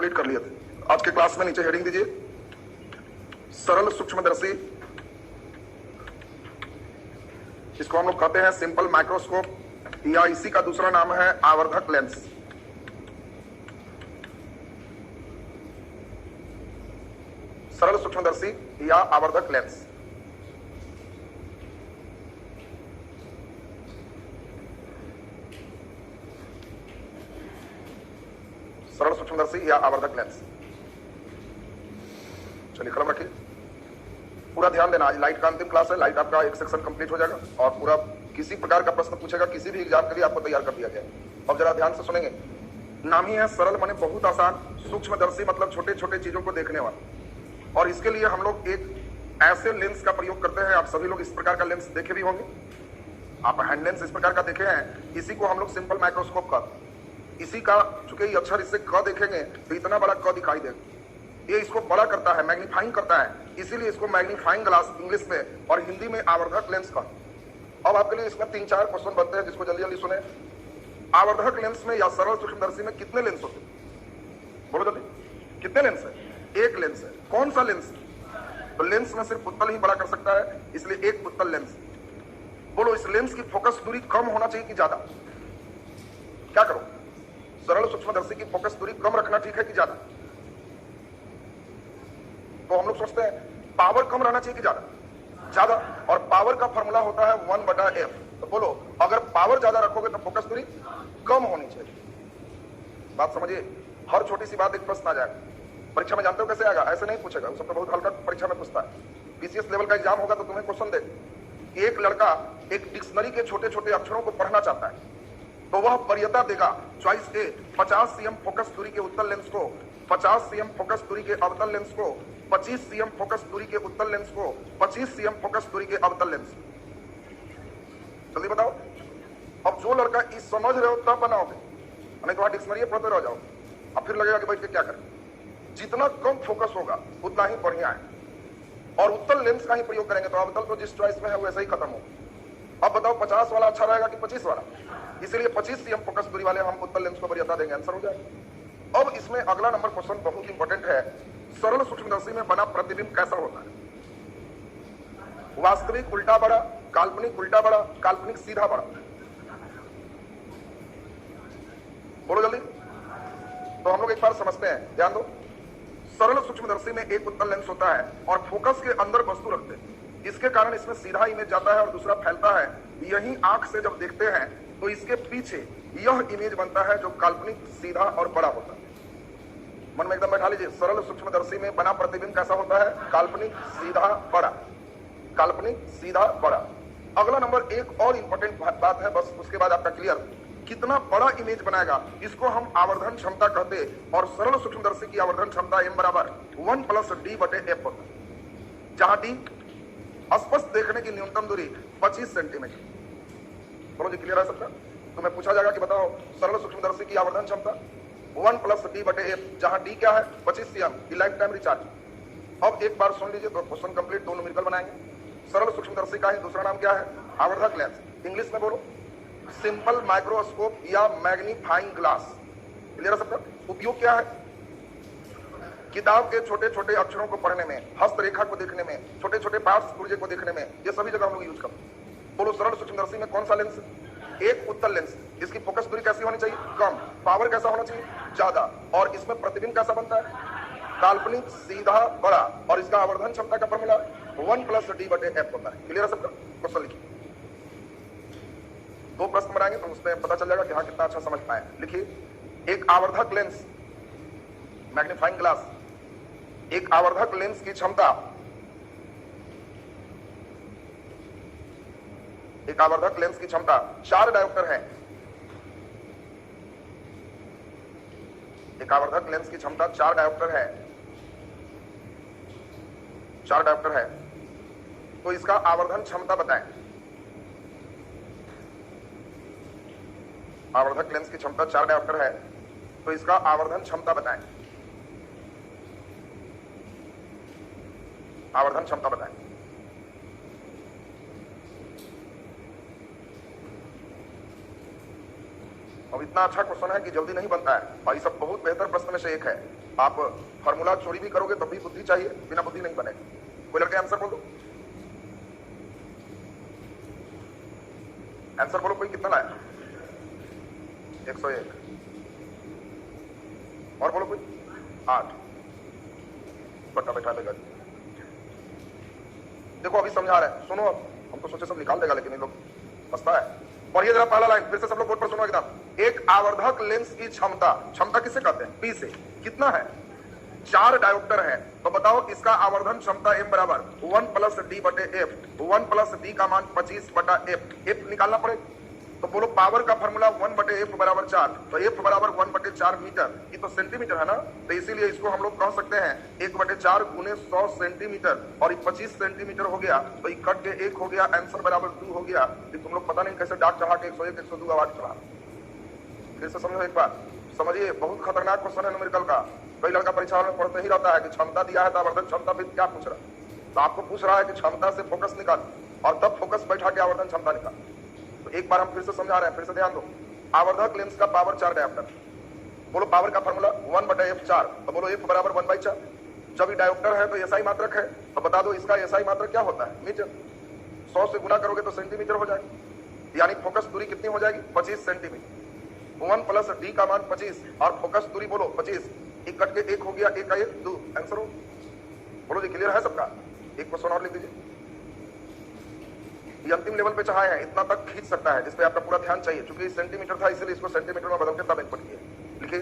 Complete कर लिए थे। आज के क्लास में नीचे हेडिंग दीजिए, सरल सूक्ष्मदर्शी। इसको हम लोग कहते हैं सिंपल माइक्रोस्कोप, या इसी का दूसरा नाम है आवर्धक लेंस। सरल सूक्ष्मदर्शी या आवर्धक लेंस। सरल सूक्ष्मदर्शी या आवर्धक लेंस। चलिए कलम रखिए, पूरा ध्यान देना। आज लाइट का अंतिम क्लास है। लाइट आपका एक सेक्शन कंप्लीट हो जाएगा और पूरा किसी प्रकार का प्रश्न पूछेगा किसी भी एग्जाम के लिए आपको तैयार कर दिया गया। अब जरा ध्यान से सुनेंगे। नाम ही है सरल माने बहुत आसान, सूक्ष्मदर्शी मतलब छोटे छोटे चीजों को देखने वाला। और इसके लिए हम लोग एक ऐसे लेंस का प्रयोग करते हैं। आप सभी लोग इस प्रकार का लेंस देखे भी होंगे, आप हैंड लेंस इस प्रकार का देखे हैं। इसी को हम लोग सिंपल माइक्रोस्कोप कहते हैं। इसी का चूंकि ये अक्षर इससे क देखेंगे तो इतना बड़ा क दिखाई देगा। ये इसको बड़ा करता है, मैग्नीफाइंग करता है, इसीलिए इसको मैग्नीफाइंग ग्लास इंग्लिश में और हिंदी में आवर्धक लेंस का। अब आपके लिए इसमें 3-4 क्वेश्चन बनते हैं, जिसको जल्दी जल्दी सुने। आवर्धक लेंस में या सरल सूक्ष्मदर्शी में कितने लेंस होते हैं? बोलो जल्दी, कितने लेंस है? एक लेंस है। कौन सा लेंस? तो लेंस में सिर्फ उत्तल ही बड़ा कर सकता है, इसलिए एक उत्तल लेंस। बोलो, इस लेंस की फोकस दूरी कम होना चाहिए कि ज्यादा? क्या करो? सरल सूक्ष्मदर्शी की फोकस दूरी कम रखना ठीक है कि ज्यादा? तो हम लोग सोचते हैं पावर कम रहना चाहिए कि ज्यादा? ज्यादा। और पावर का फॉर्मूला होता है 1/f। तो बोलो, अगर पावर ज्यादा रखोगे तो फोकस दूरी कम होनी चाहिए। बात समझिए। हर छोटी सी बात एक प्रश्न आ जाएगा परीक्षा में। जानते हो कैसे आएगा? ऐसे नहीं पूछेगा, वो सब तो बहुत हल्का परीक्षा में पूछता है। बीसीएस लेवल का एग्जाम होगा तो तुम्हें क्वेश्चन दे, एक लड़का एक डिक्शनरी के छोटे छोटे अक्षरों को पढ़ना चाहता है, तो वह वरीयता देगा चॉइस ए 50 सीएम फोकस दूरी के उत्तल लेंस को, 50 सीएम फोकस दूरी के अवतल लेंस को, 25 सीएम फोकस दूरी के उत्तल लेंस को, 25 सीएम फोकस दूरी के अवतल लेंस। जल्दी बताओ। अब जो लड़का इस समझ रहे हो तब बनाओगे, नहीं तो डिक्शनरी पढ़ते रह जाओ, अब फिर लगेगा कि बैठ के क्या करें। जितना कम फोकस होगा उतना ही बढ़िया है। और उत्तल लेंस का ही प्रयोग करेंगे तो अवतल तो जिस चॉइस में है वैसे ही खत्म हो। अब बताओ 50 वाला अच्छा रहेगा कि 25 वाला? इसलिए 25 सीएम फोकस दूरी वाले हम उत्तल लेंस को वरीयता देंगे, आंसर हो जाएगा। अब इसमें अगला नंबर क्वेश्चन बहुत इंपॉर्टेंट है। सरल सूक्ष्मदर्शी में बना प्रतिबिंब कैसा होता है? वास्तविक उल्टा बड़ा, काल्पनिक उल्टा बड़ा, काल्पनिक सीधा बड़ा। बोलो जल्दी। तो हम लोग एक बार समझते हैं, ध्यान दो। सरल सूक्ष्मदर्शी में एक उत्तल लेंस होता है और फोकस के अंदर वस्तु रखते हैं। इसके कारण इसमें सीधा इमेज जाता है और दूसरा फैलता है। यही आंख से जब देखते हैं तो इसके पीछे यह इमेज बनता है जो काल्पनिक सीधा और बड़ा होता है। मन में एकदम बैठा लीजिए। सरल सूक्ष्मदर्शी में बना प्रतिबिंब कैसा होता है? काल्पनिक सीधा बड़ा, काल्पनिक सीधा बड़ा। अगला नंबर एक और इंपॉर्टेंट बात है, बस उसके बाद आपका क्लियर। कितना बड़ा इमेज बनाएगा इसको हम आवर्धन क्षमता कहते हैं। और सरल सूक्ष्मदर्शी की आवर्धन क्षमता m बराबर 1+d/f होता है, जहां d स्पष्ट देखने की न्यूनतम दूरी 25 सेंटीमीटर। बोलो जी, क्लियर है सबका? तो मैं पूछा जाएगा कि बताओ सरल सूक्ष्मदर्शी की आवर्धन क्षमता 1+d/f, जहां d क्या है? 25 सीएम, लाइफ टाइम रिचार्ज। अब एक बार सुन लीजिए तो क्वेश्चन कंप्लीट, 2 न्यूमेरिकल बनाएंगे। सरल सूक्ष्मदर्शी का ही दूसरा नाम क्या है? आवर्धक लेंस। इंग्लिश में बोलो, सिंपल माइक्रोस्कोप या मैग्नीफाइंग ग्लास। क्लियर है सबका? उपयोग क्या है? किताब के छोटे छोटे अक्षरों को पढ़ने में, हस्तरेखा को देखने में, छोटे छोटे पार्ट्स पुर्जे को देखने में, ये सभी जगह हम लोग यूज करते हैं। बोलो, सरल सूक्ष्मदर्शी में कौन सा लेंस? एक उत्तल लेंस। इसकी फोकस दूरी कैसी होनी चाहिए? कम। पावर कैसा होना चाहिए? ज्यादा। और इसमें प्रतिबिंब कैसा बनता है? काल्पनिक सीधा बड़ा। और इसका आवर्धन क्षमता का फॉर्मूला 1+d/f होता है। क्लियर है सबका? क्वेश्चन लिखिए। 2 प्रश्न बनाएंगे तो उसमें पता चल जाएगा कि हाँ कितना अच्छा समझ पाए। लिखिए, एक आवर्धक लेंस, मैग्नीफाइंग ग्लास, एक आवर्धक लेंस की क्षमता, एक आवर्धक लेंस की क्षमता 4 डायोप्टर है। एक आवर्धक लेंस की क्षमता 4 डायोप्टर है, 4 डायोप्टर है। तो इसका आवर्धन क्षमता बताएं। आवर्धक लेंस की क्षमता 4 डायोप्टर है, तो इसका आवर्धन क्षमता बताएं। आवर्धन क्षमता बताएं। अब इतना अच्छा क्वेश्चन है कि जल्दी नहीं बनता है और ये सब बहुत बेहतर प्रश्न में से एक है। आप फार्मूला चोरी भी करोगे तब भी बुद्धि चाहिए, बिना बुद्धि नहीं बने। कोई लड़के आंसर बोल दो, आंसर बोलो। कोई कितना लाया? 101। और बोलो कोई? 8 बट्टा बैठा देगा। देखो अभी समझा रहे हैं, सुनो। अब हम तो सोचे सब निकाल देगा, लेकिन ये लोग फंसता है। और ये जरा पहला लाइन फिर से सब लोग बोर्ड पर सुनो एकदम। एक आवर्धक लेंस की क्षमता किससे कहते हैं? पी से। कितना है? 4 डायोप्टर है। तो बताओ इसका आवर्धन क्षमता m बराबर 1 प्लस डी बटे एफ। 1 प्लस डी का मान 25 बटा एफ। एफ निकालना पड़ेगा। तो बोलो पावर का फॉर्मूला 1 बटे एफ बराबर 4। तो एफ बराबर 1 बटे 4 मीटर। ये तो सेंटीमीटर है ना, तो इसीलिए इसको हम लोग कह सकते हैं 1 बटे 4 गुने 100 सेंटीमीटर। और ये 25 सेंटीमीटर हो गया, तो ये कट के 1 हो गया, आंसर बराबर 2 हो गया। तुम लोग पता नहीं कैसे डाक चढ़ा के 101 102 आवाज चढ़ा। फिर से समझो एक बार, समझिए बहुत खतरनाक क्वेश्चन है न्यूमेरिकल का। कई लड़का परीक्षा में पढ़ते ही रहता है कि क्षमता दिया है तो आवर्धन क्षमता फिर क्या पूछ रहा है। तो आपको पूछ रहा है कि क्षमता से फोकस निकाल और तब फोकस बैठा के आवर्धन क्षमता निकाल। तो एक बार हम फिर से समझा रहे हैं, फिर से ध्यान दो। आवर्धक लेंस का पावर 4 डायोप्टर। बोलो पावर का फॉर्मूला 1 बटा एफ 4। तो बोलो एफ बराबर 1/4। जब ये डायोप्टर है तो एसआई मात्रक है, तो बता दो इसका एसआई मात्रक क्या होता है? मीटर। 100 से गुना करोगे तो सेंटीमीटर हो जाएगी, यानी फोकस दूरी कितनी हो जाएगी? 25 सेंटीमीटर। 1 प्लस डी का मान 25 और फोकस दूरी बोलो 25। एक कट के 1 हो गया, 1 का 1 2 आंसर हो। बोलो जी क्लियर है सबका? एक क्वेश्चन और लिख दीजिए। ये अंतिम लेवल पे चाहे है, इतना तक खींच सकता है जिसपे आपका पूरा ध्यान चाहिए। चूंकि सेंटीमीटर था इसलिए इसको सेंटीमीटर में बदल के तब इनपुट किए। लिखिए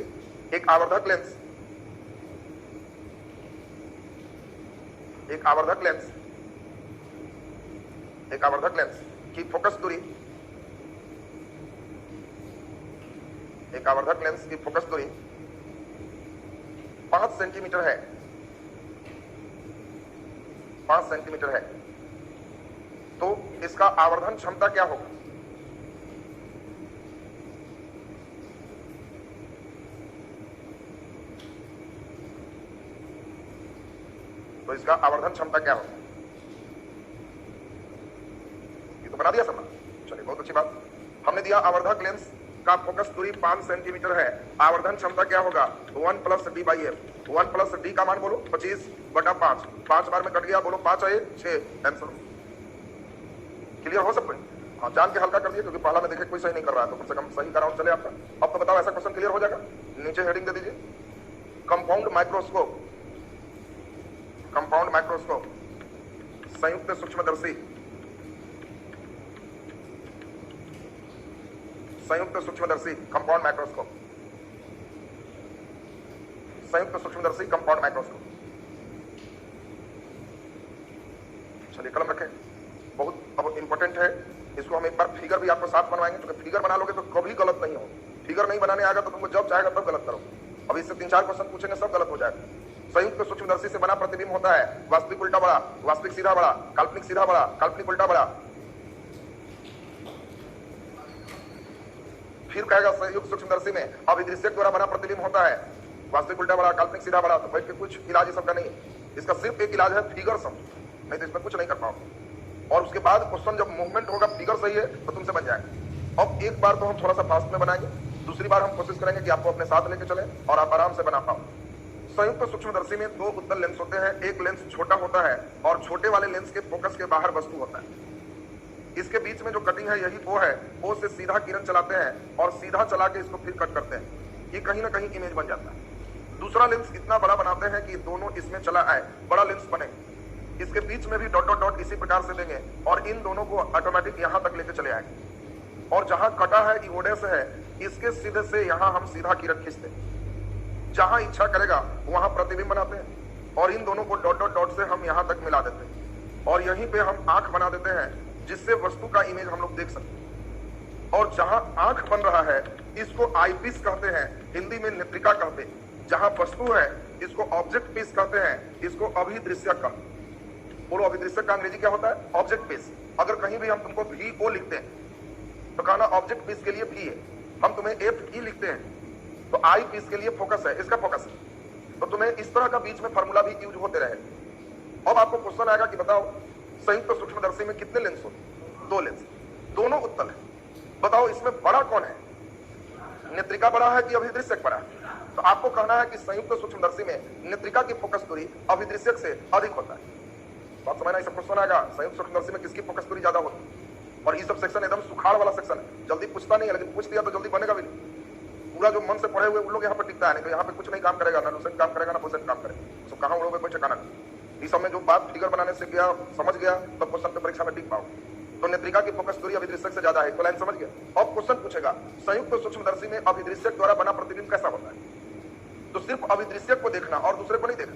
एक आवर्धक लेंस की फोकस दूरी 5 सेंटीमीटर है। 5 सेंटीमीटर है, तो इसका आवर्धन क्षमता क्या होगा? तो इसका आवर्धन क्षमता क्या होगा? ये तो बना दिया सबने। चलिए बहुत अच्छी बात। हमने दिया आवर्धक लेंस का फोकस दूरी 5 सेंटीमीटर है, आवर्धन क्षमता क्या होगा? 1 plus D by F. 1 plus D का मान बोलो 25 बटा 5। 5 बार में कट गया, बोलो 5 है 6 आंसर। क्लियर हो सबको? हाँ जान के हल्का कर दिए, क्योंकि पहला में देखे कोई सही नहीं कर रहा है, तो कम से कम सही का राउंड चले आपका। अब तो बताओ ऐसा क्वेश्चन क्लियर हो जाएगा? नीचे हेडिंग दे दीजिए कंपाउंड माइक्रोस्कोप। कंपाउंड माइक्रोस्कोप, संयुक्त सूक्ष्मदर्शी। संयुक्त सूक्ष्मदर्शी कंपाउंड माइक्रोस्कोप। संयुक्त सूक्ष्मदर्शी कंपाउंड माइक्रोस्कोप। चलिए कलम रखें, बहुत अब इंपॉर्टेंट है। इसको हम एक बार फिगर भी आपको साथ बनवाएंगे, तो फिगर बना लोगे तो कभी गलत नहीं हो। फिगर नहीं बनाने आएगा तो तुमको जब चाहेगा तब गलत करो। अब इससे 3-4 क्वेश्चन पूछेंगे, सब गलत हो जाएगा। संयुक्त सूक्ष्मदर्शी से बना प्रतिबिंब होता है वास्तविक उल्टा बड़ा, वास्तविक सीधा बड़ा, काल्पनिक सीधा बड़ा, काल्पनिक उल्टा बड़ा। फिर कहेगा संयुक्त सूक्ष्मदर्शी में अभिदृश्यक द्वारा बना प्रतिबिंब होता है वास्तविक उल्टा बड़ा, काल्पनिक सीधा बड़ा। तो बैठ के कुछ इलाज इस सबका नहीं है, इसका सिर्फ एक इलाज है फिगर समझो, नहीं तो इसमें कुछ नहीं कर पाओगे। और उसके बाद क्वेश्चन जब मूवमेंट होगा, फिगर सही है तो तुमसे बन जाएगा। अब एक बार तो हम थोड़ा सा फास्ट में बनाएंगे, दूसरी बार हम कोशिश करेंगे कि आपको अपने साथ लेके चले और आप आराम से बना पाओ। संयुक्त सूक्ष्मदर्शी में 2 उत्तल लेंस होते हैं। एक लेंस छोटा होता है और छोटे वाले लेंस के फोकस के बाहर वस्तु होता है। इसके बीच में जो कटिंग है यही वो है। वो से सीधा किरण चलाते हैं और सीधा चला के इसको फिर कट करते हैं। ये कहीं ना कहीं इमेज बन जाता है। दूसरा लेंस इतना बड़ा बनाते हैं कि दोनों इसमें चला आए, बड़ा लेंस बने। इसके बीच में भी डॉट डॉट डॉट इसी प्रकार से देंगे और इन दोनों को ऑटोमेटिक यहां तक लेके चले आएंगे। और जहां कटा है इवोडेस है, इसके सीधे से यहां हम सीधा किरण खींचते हैं। जहां इच्छा करेगा वहां प्रतिबिंब बनाते हैं और इन दोनों को डॉट डॉट डॉट से हम यहां तक मिला देते हैं और यहीं पे हम आंख बना देते हैं, जिससे वस्तु का इमेज हम लोग देख सकते हैं। और जहां आंख बन रहा है इसको आई पीस कहते हैं, हिंदी में नेत्रिका कहते हैं। जहां वस्तु है इसको ऑब्जेक्ट पीस कहते हैं, इसको अभिदृश्यक कहते हैं। बोलो अभिदृश्यक का अंग्रेजी क्या होता है? Object piece. अगर कहीं भी हम तुमको VO लिखते हैं तो कहना ऑब्जेक्ट पीस के लिए V है। हम तुम्हें FE लिखते हैं तो आई पीस के लिए फोकस है, इसका फोकस है। तो तुम्हें इस तरह का बीच में फार्मूला भी यूज होते रहे। अब आपको क्वेश्चन आएगा कि बताओ संयुक्त सूक्ष्मदर्शी में कितने लेंस होते हैं? 2 लेंस, दोनों उत्तल है। बताओ इसमें बड़ा कौन है? नेत्रिका बड़ा है कि अभिदृश्यक बड़ा है? तो आपको कहना है कि संयुक्त सूक्ष्मदर्शी में नेत्रिका की फोकस दूरी अभिदृश्यक से अधिक होता है। बात समझना, इस क्वेश्चन आएगा संयुक्त सूक्ष्मदर्शी में किसकी फोकस दूरी ज्यादा होती है? और ये सब सेक्शन एकदम सुखाड़ वाला सेक्शन है, जल्दी पूछता नहीं है, लेकिन पूछ दिया तो जल्दी बनेगा भी नहीं। पूरा जो मन से पढ़े हुए उन लोग यहाँ पर टिकता है नहीं, तो यहाँ पे कुछ नहीं काम करेगा, ना लूसेंट काम करेगा, ना पोसेंट काम करेगा। तो कहाँ उड़ोगे, कोई ठिकाना नहीं। इस समय जो बात फिगर बनाने से गया, समझ गया, तो क्वेश्चन पे परीक्षा में टिक पाओ। तो नेत्रिका की फोकस दूरी अभिदृश्यक से ज्यादा है, तो लाइन समझ गया। अब क्वेश्चन पूछेगा संयुक्त सूक्ष्मदर्शी में अभिदृश्यक द्वारा बना प्रतिबिंब कैसा होता है? तो सिर्फ अभिदृश्यक को देखना और दूसरे को नहीं देखना,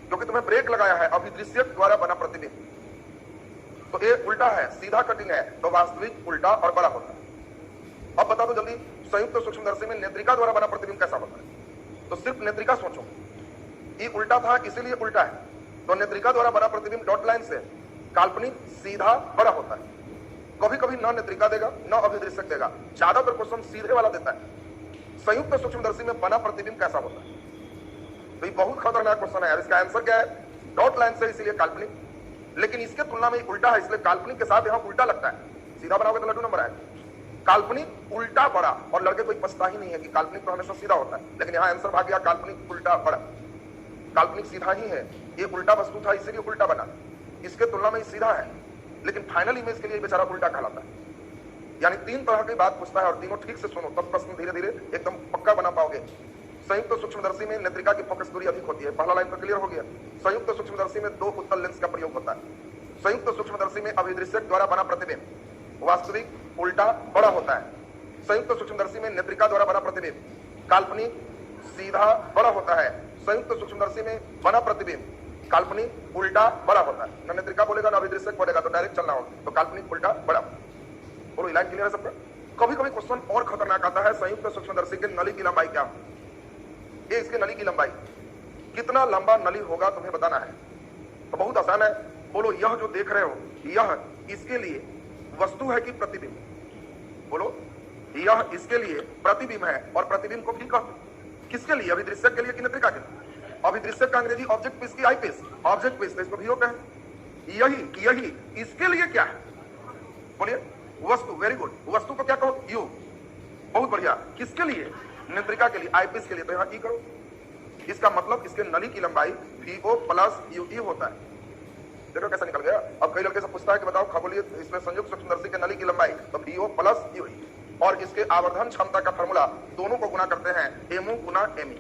क्योंकि तुम्हें ब्रेक लगाया है अभिदृश्यक द्वारा बना प्रतिबिंब। तो ये उल्टा है, सीधा कटिंग है, तो वास्तविक उल्टा और बड़ा होता है। अब बता दो जल्दी, संयुक्त सूक्ष्मदर्शी में नेत्रिका द्वारा बना प्रतिबिंब कैसा होता है? तो सिर्फ नेत्रिका सोचो, ये उल्टा था इसीलिए उल्टा है। तो नेत्रिका द्वारा बना प्रतिबिंब डॉट लाइन से काल्पनिक सीधा बड़ा होता है। कभी कभी न नेत्रिका देगा न अभिदृश्यक देगा, ज्यादातर क्वेश्चन सीधे वाला देता है। संयुक्त सूक्ष्मदर्शी में बना प्रतिबिंब कैसा होता है? तो ये बहुत खतरनाक क्वेश्चन है यार। इसका आंसर क्या है? डॉट लाइन से इसीलिए काल्पनिक, लेकिन इसके तुलना में उल्टा है, इसलिए काल्पनिक के साथ यहाँ उल्टा लगता है। सीधा बनाओगे तो लड्डू नंबर आएगा। काल्पनिक उल्टा बड़ा, और लड़के कोई पछता ही नहीं है कि काल्पनिक तो हमेशा सीधा होता है, लेकिन यहाँ आंसर भाग गया काल्पनिक उल्टा बड़ा। काल्पनिक सीधा ही है, ये उल्टा वस्तु था इसीलिए उल्टा बना, इसके तुलना में सीधा है, लेकिन फाइनल इमेज के लिए बेचारा उल्टा कहलाता है। यानी तीन तरह की बात पूछता है और तीनों ठीक से सुनो, तब प्रश्न धीरे धीरे एकदम पक्का बना पाओगे। संयुक्त सूक्ष्मदर्शी में नेत्रिका की फोकस दूरी अधिक होती है, पहला लाइन तो क्लियर हो गया। संयुक्त सूक्ष्मदर्शी में दो उत्तल लेंस का प्रयोग होता है। संयुक्त सूक्ष्मदर्शी में अभिदृश्यक द्वारा बना प्रतिबिंब वास्तविक उल्टा बड़ा होता है। संयुक्त सूक्ष्मदर्शी में नेत्रिका द्वारा बना प्रतिबिंब काल्पनिक सीधा बड़ा होता है। संयुक्त सूक्ष्मदर्शी में बना प्रतिबिंब काल्पनिक उल्टा बड़ा होता है। न नेत्रिका बोलेगा न अभिदृश्यक बोलेगा, तो डायरेक्ट चलना होगा, तो काल्पनिक उल्टा बड़ा। बोलो, लाइन क्लियर है सबका? कभी कभी क्वेश्चन और खतरनाक आता है, संयुक्त सूक्ष्मदर्शी के नली की लंबाई क्या? ये इसके नली की लंबाई, कितना लंबा नली होगा तुम्हें बताना है। तो बहुत आसान है, बोलो यह जो देख रहे हो यह इसके लिए वस्तु है कि प्रतिबिंब? बोलो, यह इसके लिए प्रतिबिंब है, और प्रतिबिंब को भी कहते किसके लिए? अभिदृश्यक के लिए कि नेत्रिका के लिए? अभिदृश्यक का अंग्रेजी ऑब्जेक्ट पीस की आई पीस, ऑब्जेक्ट पीस, तो इसको भी कहें। यही इसके लिए क्या है? बोलिए, वस्तु। वेरी गुड, वस्तु को क्या कहो? यू। बहुत बढ़िया। किसके लिए? नेत्रिका के लिए, आई पीस के लिए, तो यहाँ ई करो। इसका मतलब इसके नली की लंबाई VO प्लस UE होता है। देखो कैसा निकल गया। अब कई लड़के से पूछता है कि बताओ खगोलीय इसमें संयुक्त सूक्ष्मदर्शी के नली की लंबाई, तो VO प्लस UE, और इसके आवर्धन क्षमता का फॉर्मूला दोनों को गुना करते हैं MU गुना ME।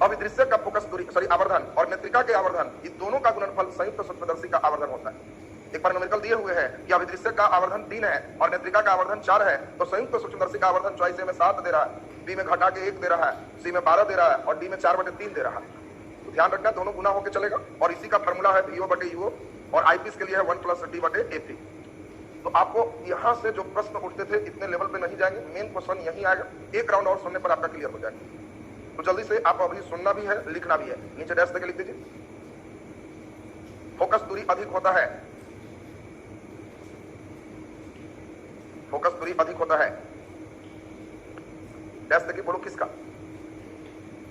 अभिदृश्यक का फोकस दूरी आवर्धन और नेत्रिका के आवर्धन, ये दोनों का गुणनफल संयुक्त सूक्ष्मदर्शी का आवर्धन होता है। एक बार न्यूमेरिकल दिए हुए हैं कि अभिदृश्यक का आवर्धन 3 है और नेत्रिका का आवर्धन 4 है, तो संयुक्त सूक्ष्मदर्शी का आवर्धन चॉइस में 7 दे रहा है, बी में घटा के 1 दे रहा है, सी में 12 दे रहा है, और डी में 4/3 दे रहा है। तो ध्यान रखना, दोनों गुना होकर चलेगा, और इसी का फॉर्मूला है VO/UO, और आईपीस के लिए है 1 + D/AP। तो आपको यहाँ से जो प्रश्न उठते थे इतने लेवल पे नहीं जाएंगे, मेन क्वेश्चन यही आएगा। एक राउंड और सुनने पर आपका क्लियर हो जाएगा। तो जल्दी से आप अभी सुनना भी है, लिखना भी है, नीचे डैश करके लिख दीजिए। फोकस दूरी अधिक होता है, फोकस दूरी अधिक होता है। डैश देखिए, बोलो किसका?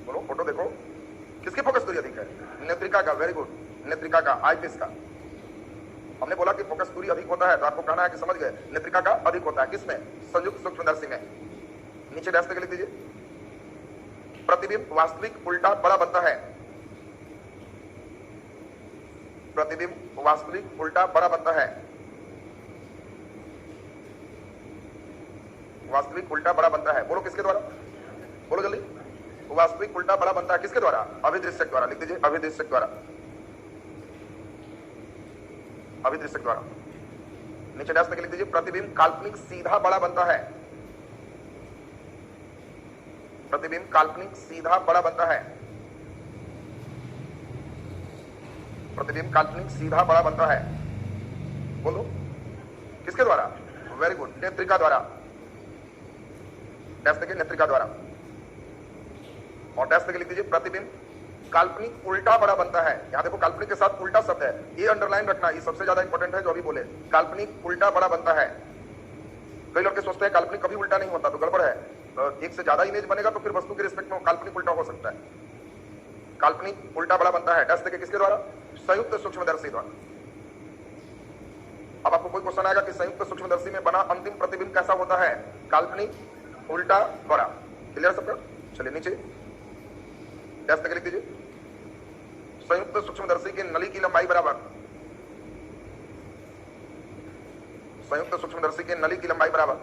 बोलो, फोटो देखो, किसकी फोकस दूरी अधिक है? नेत्रिका का। वेरी गुड, नेत्रिका का, आईपीस का। हमने बोला कि फोकस दूरी अधिक होता है, तो आपको कहना है कि समझ गए, नेत्रिका का अधिक होता है। किसमें? संयुक्त सूक्ष्मदर्शी में। नीचे डैश करके लिख दीजिए। प्रतिबिंब वास्तविक उल्टा बड़ा बनता है, प्रतिबिंब वास्तविक उल्टा बड़ा बनता है, वास्तविक उल्टा बड़ा बनता है। बोलो किसके द्वारा? बोलो जल्दी। वास्तविक उल्टा बड़ा बनता है किसके द्वारा? अभिदृश्यक द्वारा। लिख दीजिए, अभिदृश्यक द्वारा, अभिदृश्यक द्वारा। नीचे डैश करके लिख दीजिए, प्रतिबिंब काल्पनिक सीधा बड़ा बनता है, प्रतिबिंब काल्पनिक सीधा बड़ा बनता है, प्रतिबिंब काल्पनिक सीधा बड़ा बनता है। बोलो किसके द्वारा? वेरी गुड, नेत्रिका द्वारा। डैश करके नेत्रिका द्वारा, और डैश करके लिख दीजिए, प्रतिबिंब काल्पनिक उल्टा बड़ा बनता है। यहां देखो काल्पनिक के साथ उल्टा शब्द है, ये अंडरलाइन रखना, ये सबसे ज्यादा इंपॉर्टेंट है जो अभी बोले। काल्पनिक उल्टा बड़ा बनता है। कई लड़के सोचते हैं काल्पनिक कभी उल्टा नहीं होता, तो गड़बड़ है। तो एक से ज्यादा इमेज बनेगा तो फिर वस्तु के रिस्पेक्ट में काल्पनिक उल्टा हो सकता है। काल्पनिक उल्टा बड़ा बनता है, डैश करके किसके द्वारा? संयुक्त सूक्ष्मदर्शी द्वारा। अब आपको कोई क्वेश्चन आएगा कि संयुक्त सूक्ष्मदर्शी में बना अंतिम प्रतिबिंब कैसा होता है? काल्पनिक उल्टा बड़ा। क्लियर सबका? चलिए नीचे डैश तक लिख दीजिए। संयुक्त सूक्ष्मदर्शी के नली की लंबाई बराबर, संयुक्त सूक्ष्मदर्शी के नली की लंबाई बराबर,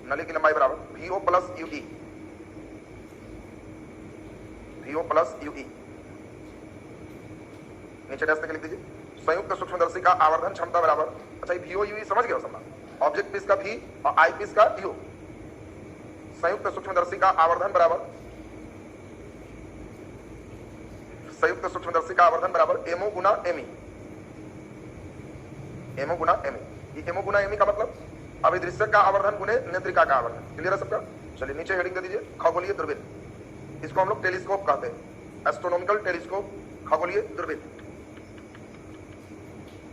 नली की लंबाई बराबर VO plus UE, VO plus UE। नीचे डैश तक लिख दीजिए। संयुक्त सूक्ष्मदर्शी का आवर्धन क्षमता बराबर, अच्छा ये VO UE समझ गए हो सब? ऑब्जेक्ट पीस का V और आई पीस का U। संयुक्त सूक्ष्मदर्शी का आवर्धन बराबर, संयुक्त सूक्ष्मदर्शी का आवर्धन बराबर MO गुना ME, MO गुना ME। ये MO गुना ME का मतलब अभिदृश्यक का आवर्धन गुने नेत्रिका का आवर्धन। क्लियर है सबका? चलिए नीचे हेडिंग दे दीजिए खगोलीय दूरबीन। इसको हम लोग टेलीस्कोप कहते हैं, एस्ट्रोनॉमिकल टेलीस्कोप, खगोलीय दूरबीन,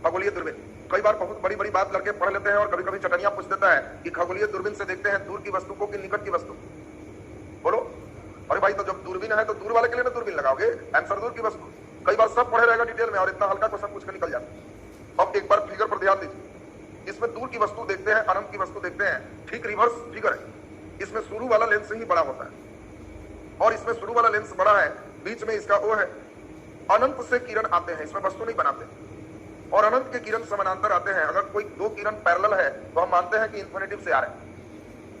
खगोलीय दूरबीन। कई बार बहुत बड़ी बड़ी बात लड़के पढ़ लेते हैं और कभी कभी चटनियां पूछ देता है कि खगोलीय दूरबीन से देखते हैं दूर की वस्तु को कि निकट की वस्तु। बोलो अरे भाई तो जब दूरबीन है तो दूर वाले के लिए ना दूरबीन लगाओगे, आंसर दूर की वस्तु। कई बार सब पढ़े रहेगा डिटेल में और इतना हल्का क्वेश्चन पूछ के निकल जाता। अब एक बार फिगर पर ध्यान दीजिए। इसमें दूर की वस्तु देखते हैं, अनंत की वस्तु देखते हैं, ठीक रिवर्स फिगर है। इसमें शुरू वाला लेंस ही बड़ा होता है और इसमें शुरू वाला लेंस बड़ा है, बीच में इसका O है। अनंत से किरण आते हैं, इसमें वस्तु नहीं बनाते और अनंत के किरण समानांतर आते हैं। अगर कोई दो किरण पैरेलल है तो हम मानते हैं कि इन्फिनिटिव से आ रहे हैं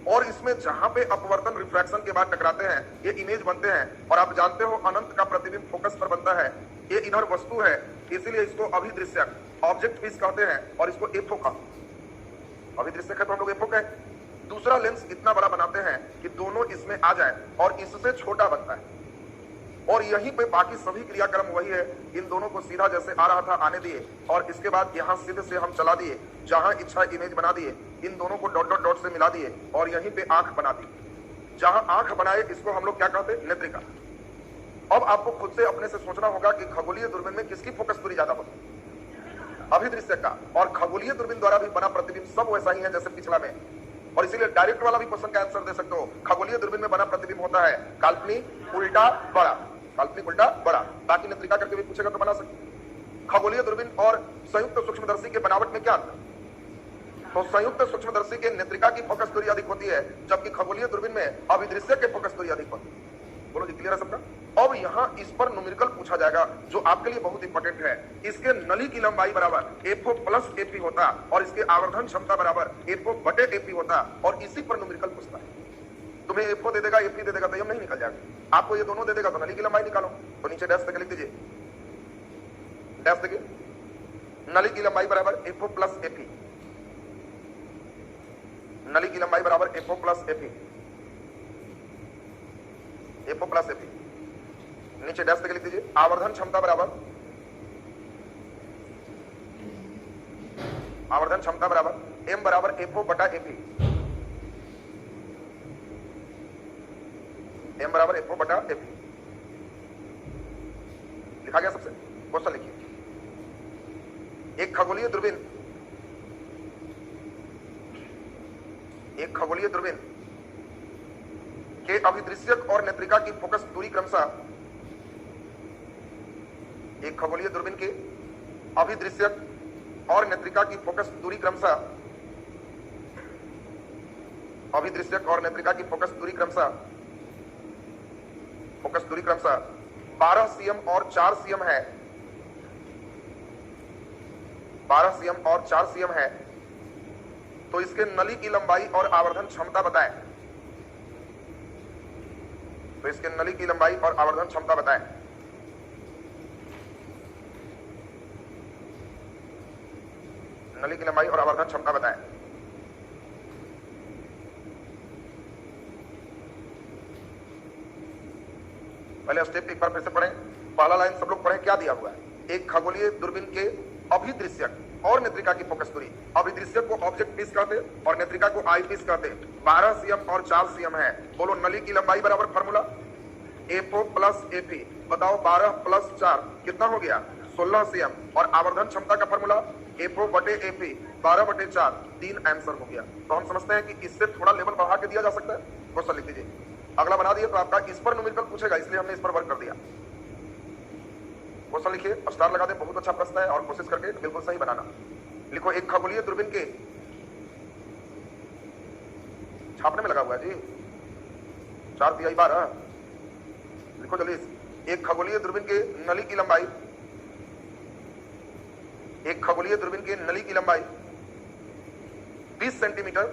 और इसमें जहां पे अपवर्तन रिफ्रैक्शन के बाद टकराते हैं ये इमेज बनते हैं। और आप जानते हो अनंत का प्रतिबिंब फोकस पर बनता है। ये इधर वस्तु है इसीलिए इसको अभिदृश्यक ऑब्जेक्ट पीस कहते हैं और इसको एफो का अभिदृश्यक है तो हम लोग एफो कहें। दूसरा लेंस इतना बड़ा बनाते हैं कि दोनों इसमें आ जाए और इससे छोटा बनता है और यहीं पे बाकी सभी क्रियाक्रम वही है। इन दोनों को सीधा जैसे आ रहा था आने दिए और इसके बाद यहाँ सीधे से हम चला दिए, जहां इच्छा इमेज बना दिए। इन दोनों को डॉट डॉट डॉट से मिला दिए और यहीं पे आंख बना दी। जहां आंख बनाए इसको हम लोग क्या कहते हैं? नेत्रिका। अब आपको खुद से अपने से सोचना होगा कि खगोलीय दूरबीन में किसकी फोकस दूरी ज्यादा होती है? अभिदृश्यक का। और खगोलीय दूरबीन द्वारा भी बना प्रतिबिंब सब वैसा ही है जैसे पिछला में, और इसीलिए डायरेक्ट वाला भी क्वेश्चन का आंसर दे सकते हो। खगोलीय दूरबीन में बना प्रतिबिंब होता है काल्पनिक उल्टा बड़ा, काल्पनिक उल्टा बड़ा। बाकी नेत्रिका करके भी पूछेगा तो बना सकते। खगोलीय दूरबीन और संयुक्त सूक्ष्मदर्शी के बनावट में क्या अंतर? तो संयुक्त सूक्ष्मदर्शी के नेत्रिका की फोकस दूरी अधिक होती है जबकि खगोलीय दूरबीन में अभिदृश्यक के फोकस दूरी अधिक होती है। बोलो जी क्लियर है सबका? अब यहाँ इस पर न्यूमेरिकल पूछा जाएगा जो आपके लिए बहुत इंपॉर्टेंट है। इसके नली की लंबाई बराबर एफओ प्लस एपी होता और इसके आवर्धन क्षमता बराबर एफओ बटे एपी होता और इसी पर न्यूमेरिकल पूछता है। तुम्हें एफओ दे देगा एपी दे देगा तो ये नहीं निकल जाएगा। आपको ये दोनों दे देगा तो नली की लंबाई निकालो। तो नीचे डैश तक लिख दीजिए, डैश देखिए नली की लंबाई बराबर एफओ प्लस एपी, नली की लंबाई बराबर FO plus AP, FO plus AP. नीचे डैश तक लिख दीजिए आवर्धन क्षमता बराबर, आवर्धन क्षमता बराबर एम बराबर एफओ बटा एपी, एम बराबर एफओ बटा एपी। लिखा गया सबसे? क्वेश्चन लिखिए। एक खगोलीय दूरबीन, एक खगोलीय दूरबीन के अभिदृश्यक और नेत्रिका की फोकस दूरी क्रमशः, एक खगोलीय दूरबीन के अभिदृश्यक और नेत्रिका की फोकस दूरी क्रमशः, अभिदृश्यक और नेत्रिका की फोकस दूरी क्रमशः, फोकस दूरी क्रमशः 12 सीएम और 4 सीएम है, 12 सीएम और 4 सीएम है। तो इसके नली की लंबाई और आवर्धन क्षमता बताएं। तो इसके नली की लंबाई और आवर्धन क्षमता बताएं। नली की लंबाई और आवर्धन क्षमता बताएं। पहले स्टेप एक बार फिर से पढ़ें। पहला लाइन सब लोग पढ़ें, क्या दिया हुआ है? एक खगोलीय दूरबीन के अभिदृश्यक और नेत्रिका की फोकस दूरी, अभिदृश्यक को ऑब्जेक्ट पीस कहते और नेत्रिका को आई पीस कहते। 12 सीएम और 4 सीएम है। बोलो नली की लंबाई बराबर फार्मूला एफओ प्लस एपी। बताओ 12 प्लस 4 कितना हो गया? 16 सीएम। और आवर्धन क्षमता का फार्मूला एफओ बटे एपी 12 बटे 4, 3 आंसर हो गया। तो हम समझते हैं कि इससे थोड़ा लेवल बढ़ा के दिया जा सकता है। क्वेश्चन लिख दीजिए। अगला बना दिए तो आपका इस पर न्यूमेरिकल पूछेगा इसलिए हमने इस पर वर्क कर दिया। क्वेश्चन लिखिए, स्टार लगा दे। बहुत अच्छा प्रश्न है और कोशिश करके बिल्कुल सही बनाना। लिखो एक खगोलीय दूरबीन के छापने में लगा हुआ है जी, 4 तिहाई 12। लिखो जल्दी। एक खगोलीय दूरबीन के नली की लंबाई, एक खगोलीय दूरबीन के नली की लंबाई 20 सेंटीमीटर,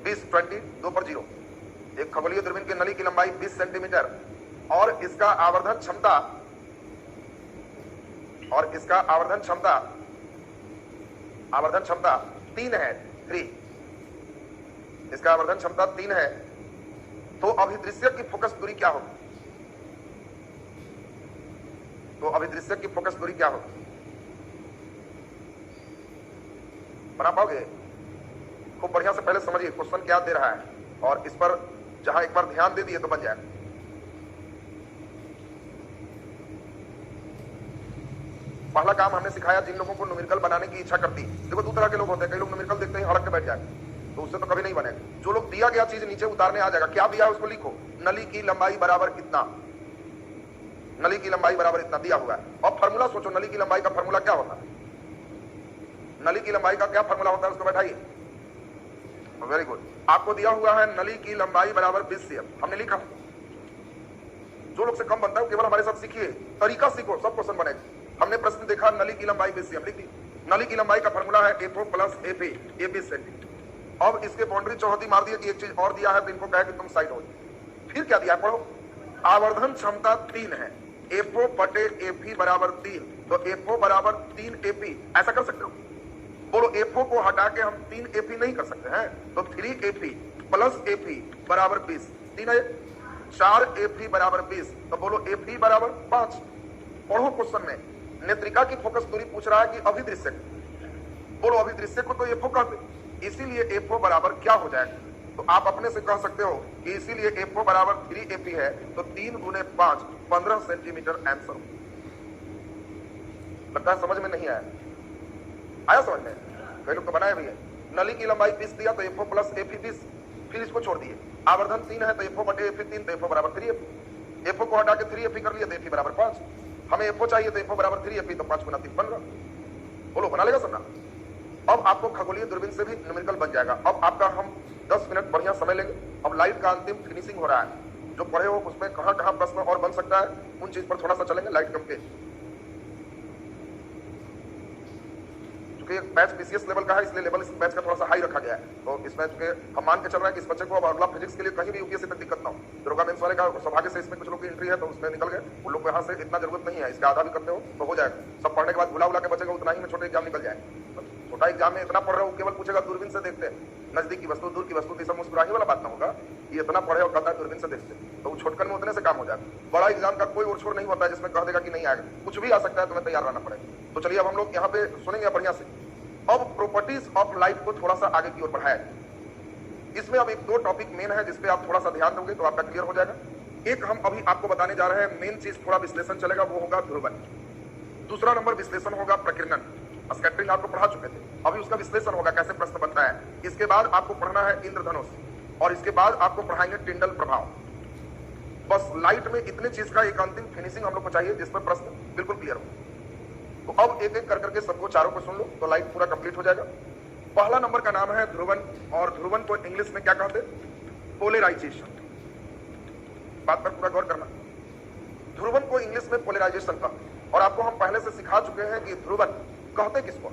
20 20 2 पर 0। एक खगोलीय दूरबीन के नली की लंबाई 20 सेंटीमीटर और इसका आवर्धन क्षमता, और इसका आवर्धन क्षमता 3 है, 3। इसका आवर्धन क्षमता 3 है, तो अभिदृश्य की फोकस दूरी क्या होगी? तो अभिदृश्य की फोकस दूरी क्या होगी? बना पाओगे? खूब बढ़िया से पहले समझिए क्वेश्चन क्या दे रहा है, और इस पर जहां एक बार ध्यान दे दिए तो बन जाएगा। पहला काम हमने सिखाया जिन लोगों को न्यूमेरिकल बनाने की इच्छा करती है। देखो 2 तरह के लोग होते हैं, कई लोग न्यूमेरिकल देखते ही हड़क के बैठ जाएंगे, तो उससे तो कभी नहीं बनेगा। जो लोग दिया गया चीज नीचे उतारने आ जाएगा, क्या दिया है उसको लिखो, नली की लंबाई बराबर इतना, नली की लंबाई बराबर इतना दिया हुआ है। और फॉर्मूला सोचो, नली की लंबाई का फॉर्मूला क्या होता है? नली की लंबाई का क्या फॉर्मूला होता है उसको बैठाइए। Very good. आपको दिया हुआ है नली की लंबाई बराबर 20 cm, हमने लिखा। जो लोग से कम बनता है केवल हमारे साथ सीखिए, तरीका सीखो, सब क्वेश्चन बनेगा। हमने प्रश्न देखा नली की लंबाई 20 cm, लिख दी। नली की लंबाई का फॉर्मूला है FO प्लस FA, ये 20 सेंटीमीटर। अब इसके बाउंड्री चौहदी मार दिया कि एक चीज और दिया है, तो इनको कहे कि तुम साइड हो। फिर क्या दिया पढ़ो, आवर्धन क्षमता 3 है, FO बटे FE बराबर 3, तो FO बराबर 3 FE, ऐसा कर सकते हो? बोलो FO को हटा के हम 3 FE नहीं कर सकते हैं, तो 3 FE प्लस FE बराबर 20, 3 है 4 FE बराबर 20, तो बोलो FE बराबर 5। पढ़ो क्वेश्चन में नेत्रिका की फोकस दूरी पूछ रहा है कि अभिदृश्य, बोलो अभिदृश्य को तो FO कहते, इसीलिए FO बराबर क्या हो जाएगा? तो आप अपने से कह सकते हो कि इसीलिए FO बराबर 3 FE है, तो 3 गुने 5 15 सेंटीमीटर आंसर। लगता है समझ में नहीं आया? आया समझ में? कई लोग तो बनाए भी है। नली की लंबाई 20 दिया तो FO प्लस FE 20, फिर इसको छोड़ दिए। आवर्धन 3 है तो FO बटे FE 3, तो FO बराबर 3 FE। FO को हटा के 3 FE कर लिया तो FE बराबर 5। हमें FO चाहिए तो FO बराबर 3 FE, तो 5 गुना 3 15। बोलो बना लेगा सबना? अब आपको खगोलीय दूरबीन से भी न्यूमेरिकल बन जाएगा। अब आपका हम 10 मिनट बढ़िया समय लेंगे। अब लाइट का अंतिम फिनिशिंग हो रहा है, जो पढ़े हो उसमें कहां कहां प्रश्न और बन सकता है उन चीज पर थोड़ा सा चलेंगे। लाइट कम के बैच पीसीएस लेवल का है, इसलिए लेवल इस बैच का थोड़ा सा हाई रखा गया है। तो इसमें चूंकि हम मान के चल रहे हैं कि इस बच्चे को अब अगला फिजिक्स के लिए कहीं भी यूपीएससी तक दिक्कत ना हो। दरोगा मेंस वाले का सौभाग्य से इसमें कुछ लोग की एंट्री है तो उसमें निकल गए, उन लोग को यहाँ से इतना जरूरत नहीं है, इसका आधा भी करते हो तो हो जाएगा। सब पढ़ने के बाद भुला उला के बचेगा, उतना ही में छोटे एग्जाम निकल जाएगा। छोटा एग्जाम में इतना पढ़ रहे हो, केवल पूछेगा दूरबीन से देखते हैं, नजदीक की वस्तु दूर की वस्तु, सब मुस्कुराने वाला बात ना होगा। ये इतना पढ़े और कहता है दूरबीन से देखते, तो छोटकन में उतने से काम हो जाएगा। बड़ा एग्जाम का कोई ओर छोड़ नहीं होता है जिसमें कह देगा कि नहीं आएगा, कुछ भी आ सकता है, तुम्हें तैयार रहना पड़ेगा। तो चलिए अब हम लोग यहाँ पे सुनेंगे बढ़िया से। अब प्रॉपर्टीज ऑफ लाइट को थोड़ा सा आगे की ओर बढ़ाया। इसमें अब 1-2 टॉपिक मेन है जिसपे आप थोड़ा सा ध्यान दोगे तो आपका क्लियर हो जाएगा। एक हम अभी आपको बताने जा रहे हैं, मेन चीज थोड़ा विश्लेषण चलेगा, वो होगा ध्रुवन। दूसरा नंबर विश्लेषण होगा प्रकीर्णन, स्कैटरिंग आपको पढ़ा चुके थे, अभी उसका विश्लेषण होगा कैसे प्रश्न बनता है। इसके बाद आपको पढ़ना है इंद्रधनुष, और इसके बाद आपको पढ़ाएंगे टिंडल प्रभाव। बस लाइट में इतने चीज का एक अंतिम फिनिशिंग हम लोग को चाहिए जिस पर प्रश्न बिल्कुल क्लियर हो। तो अब एक एक कर करके सबको चारों को सुन लो तो लाइट पूरा कंप्लीट हो जाएगा। पहला नंबर का नाम है ध्रुवन, और ध्रुवन को इंग्लिश में क्या कहते हैं? पोलराइजेशन। बात पर पूरा गौर करना, ध्रुवन को इंग्लिश में पोलराइजेशन कहते हैं। और आपको हम पहले से सिखा चुके हैं कि ध्रुवन कहते किसको,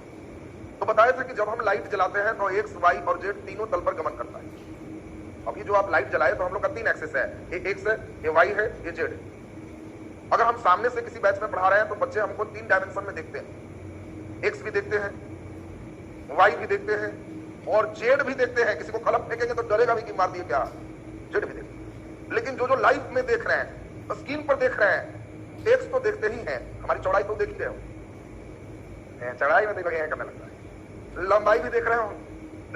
तो बताए थे कि जब हम लाइट जलाते हैं तो एक्स, वाई और जेड तीनों तल पर गमन करता है। अभी जो आप लाइट जलाए तो हम लोग का 3 एक्सिस है, ये एक्स है, ये वाई है, ये जेड है। अगर हम सामने से किसी बैच में पढ़ा रहे हैं तो बच्चे हमको 3 डायमेंशन में देखते हैं, एक्स भी देखते हैं, वाई भी देखते हैं और जेड भी देखते हैं। किसी को कलम फेंकेंगे तो डरेगा भी कि मार दिए क्या, जेड भी देखते। लेकिन जो लाइव में देख रहे हैं, तो स्क्रीन पर देख रहे हैं, एक्स तो देखते ही हैं, हमारी चौड़ाई तो देख ही रहे हो, चौड़ाई में देख रहे हैं करने लगता है, लंबाई भी देख रहे हो,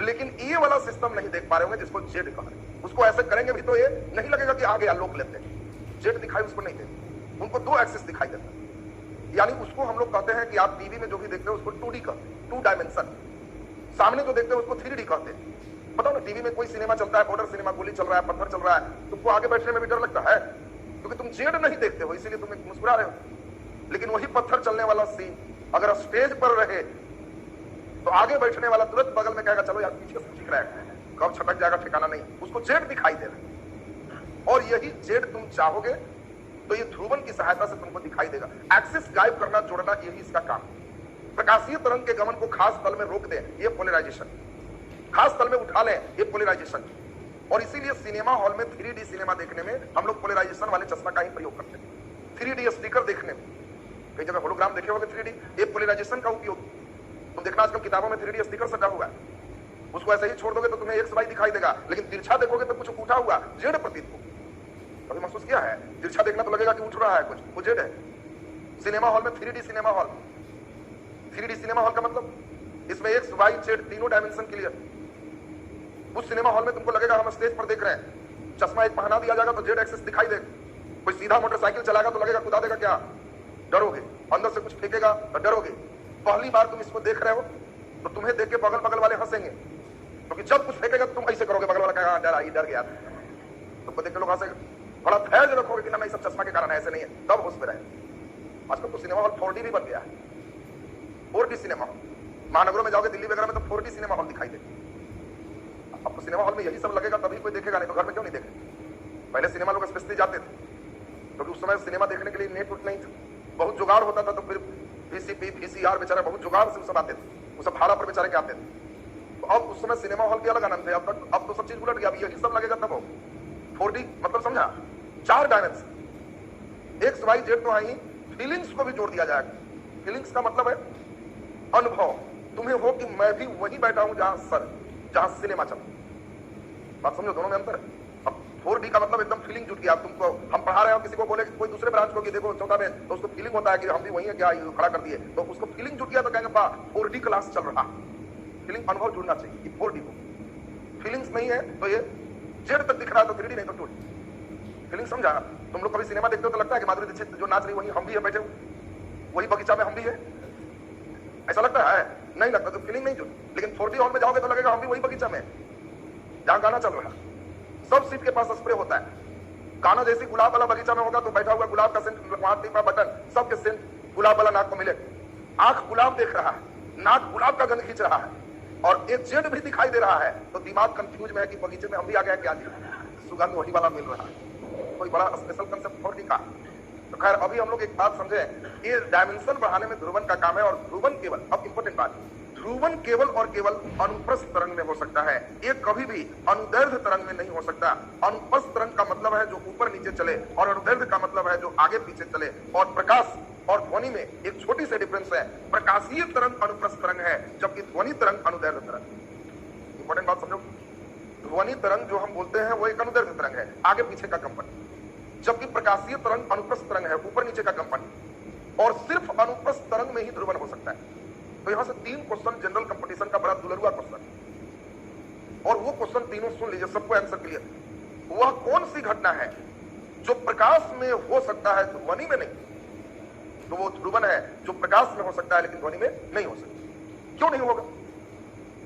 लेकिन ये वाला सिस्टम नहीं देख पा रहे होंगे जिसको जेड कह रहे हैं। उसको ऐसे करेंगे भी तो ये नहीं लगेगा कि आगे लोग लेते हैं, जेड दिखाई उसको नहीं देते, उनको 2 एक्सिस दिखाई देता है। यानी उसको हम लोग कहते हैं कि आप टीवी में जो भी देखते हो उसको 2D कहते हैं, 2 डायमेंशन। सामने जो देखते हो उसको 3D कहते हैं। बताओ ना, टीवी में कोई सिनेमा चलता है, बॉर्डर सिनेमा, गोली चल रहा है, पत्थर चल रहा है, तुमको आगे बैठने में भी डर लगता है क्योंकि तुम जेड नहीं देखते हो, इसीलिए तुम मुस्कुरा रहे हो। लेकिन वही पत्थर चलने वाला सीन अगर स्टेज पर रहे तो आगे बैठने वाला तुरंत बगल में कहेगा चलो यार पीछे से ठीक रहा है, कब छटक जाएगा ठिकाना नहीं, उसको जेड दिखाई दे रहा है, और यही जेड तुम चाहोगे तो ये ध्रुवन की सहायता से तुमको दिखाई देगा। एक्सिस गायब करना, जोड़ना, यही इसका काम। प्रकाशीय तरंग के गमन को खास तल में रोक दे, ये पोलराइजेशन। खास तल में उठा ले, ये पोलराइजेशन। और इसीलिए सिनेमा हॉल में 3D सिनेमा देखने में हम लोग पोलराइजेशन वाले चश्मा का ही प्रयोग करते हैं। 3D स्टिकर देखने में, कई जगह होलोग्राम देखे होंगे 3D, ये पोलराइजेशन का उपयोग। तुम देखना आजकल किताबों में 3D स्टिकर सटा हुआ है, उसको ऐसे ही छोड़ दोगे तो तुम्हें एक्स वाई दिखाई देगा, लेकिन तिरछा देखोगे तो कुछ उठा हुआ जेड प्रतीत हो। कभी महसूस किया है? तिरछा देखना तो लगेगा कि उठ रहा है कुछ, वो जेड है। सिनेमा हॉल में 3D cinema hall, 3D cinema hall का मतलब इसमें एक्स वाई जेड तीनों डायमेंशन क्लियर। उस सिनेमा हॉल में तुमको लगेगा हम स्टेज पर देख रहे हैं, चश्मा एक पहना दिया जाएगा तो जेड एक्सिस दिखाई देगा। कोई सीधा मोटरसाइकिल चलाएगा तो लगेगा कुदा देगा, क्या डरोगे? अंदर से कुछ फेंकेगा तो डरोगे। पहली बार तुम इसको देख रहे हो तो तुम्हें देख के बगल बगल वाले हंसेंगे, क्योंकि जब कुछ फेंकेगा तो तुम ऐसे करोगे, बगल वाला कहेगा डरा, ये डर गया। तुमको देख के लोग हंसेंगे, बड़ा धैर्य रखोगे कि ना मैं सब चश्मा के कारण ऐसे नहीं है, तब होश में रहे। आजकल तो सिनेमा हॉल 4D भी बन गया है, 4D सिनेमा हॉल। महानगरों में जाओगे, दिल्ली वगैरह में तो 4D सिनेमा हॉल दिखाई देते। अब तो सिनेमा हॉल में यही सब लगेगा तभी कोई देखेगा, नहीं तो घर में क्यों नहीं देखे। पहले सिनेमा लोग स्पेशली जाते थे क्योंकि उस समय सिनेमा देखने के लिए नेट उठ नहीं था, बहुत जुगाड़ होता था, तो फिर VCP VCR बेचारे बहुत जुगाड़ से सब आते थे, वो सब भाड़ा पर बेचारे के आते थे। तो अब उस समय सिनेमा हॉल के अलग आनंद थे, अब तो सब चीज उलट गया, यही सब लगेगा तब हो। 4D मतलब समझा, 4 डायमेंशन, एक्स वाई जेड तो आई, फीलिंग्स को भी जोड़ दिया जाएगा। फीलिंग्स का मतलब है अनुभव, तुम्हें हो कि मैं भी वहीं बैठा हूं जहां सिनेमा चल। बात समझो, दोनों में अंतर है। अब 4D का मतलब एकदम फीलिंग जुट गया। तुमको हम पढ़ा रहे हो, किसी को बोले कोई दूसरे ब्रांच को कि देखो चौथा में, तो उसको फीलिंग होता है कि हम भी वहीं है क्या, खड़ा कर दिए, तो उसको फीलिंग जुट गया तो कहेंगे 4D क्लास चल रहा। फीलिंग, अनुभव जुड़ना चाहिए कि 4D को। फीलिंग्स नहीं है तो ये जेड तक दिख रहा है तो 3D नहीं तो 2D। फीलिंग समझा? तुम लोग कभी सिनेमा देखते हो तो लगता है कि माधुरी दीक्षित जो नाच रही वही हम भी है बैठे, वही बगीचा में हम भी है, ऐसा लगता है? नहीं लगता, तो फीलिंग नहीं जुड़ी। लेकिन 4D हॉल में जाओगे तो लगेगा हम भी वही बगीचा में जहां गाना चल रहा है। सब सीट के पास स्प्रे होता है, गाना जैसे गुलाब वाला बगीचा में होगा तो बैठा हुआ गुलाब का सेंट, वहां टिपा बटन, सबके सेंट गुलाब वाला नाक को मिले। आंख गुलाब देख रहा है, नाक गुलाब का गंध खींच रहा है, और एक जेड भी दिखाई दे रहा है, तो दिमाग कंफ्यूज में है कि बगीचे में हम भी आ गए क्या, सुगंध वही वाला मिल रहा है। कोई बड़ा स्पेशल कंसेप्ट 4D का। तो खैर अभी हम लोग एक बात समझे, ये डायमेंशन बढ़ाने में ध्रुवन का काम है, और ध्रुवन केवल, अब इंपॉर्टेंट बात, ध्रुवन केवल और केवल अनुप्रस्थ तरंग में हो सकता है, ये कभी भी अनुदैर्घ्य तरंग में नहीं हो सकता। अनुप्रस्थ तरंग का मतलब है जो ऊपर नीचे चले, और अनुदैर्घ्य का मतलब है जो आगे पीछे चले। और प्रकाश और ध्वनि में एक छोटी सी डिफरेंस है, प्रकाशीय तरंग अनुप्रस्थ तरंग है, जबकि ध्वनि तरंग अनुदैर्घ्य तरंग। इंपॉर्टेंट बात समझो, ध्वनि तरंग जो हम बोलते हैं वो एक अनुदैर्घ्य तरंग है, आगे पीछे का कंपन, जबकि प्रकाशीय तरंग अनुप्रस्थ तरंग है, ऊपर नीचे का कंपन, और सिर्फ अनुप्रस्थ तरंग में ही ध्रुवन हो सकता है। तो यहां से 3 क्वेश्चन जनरल कंपटीशन का बड़ा दुलरुआ क्वेश्चन, और वो क्वेश्चन तीनों सुन लीजिए, सबको आंसर क्लियर। वह कौन सी घटना है जो प्रकाश में हो सकता है ध्वनि में नहीं? तो वो ध्रुवन है जो प्रकाश में हो सकता है लेकिन ध्वनि में नहीं हो सकता। क्यों नहीं होगा?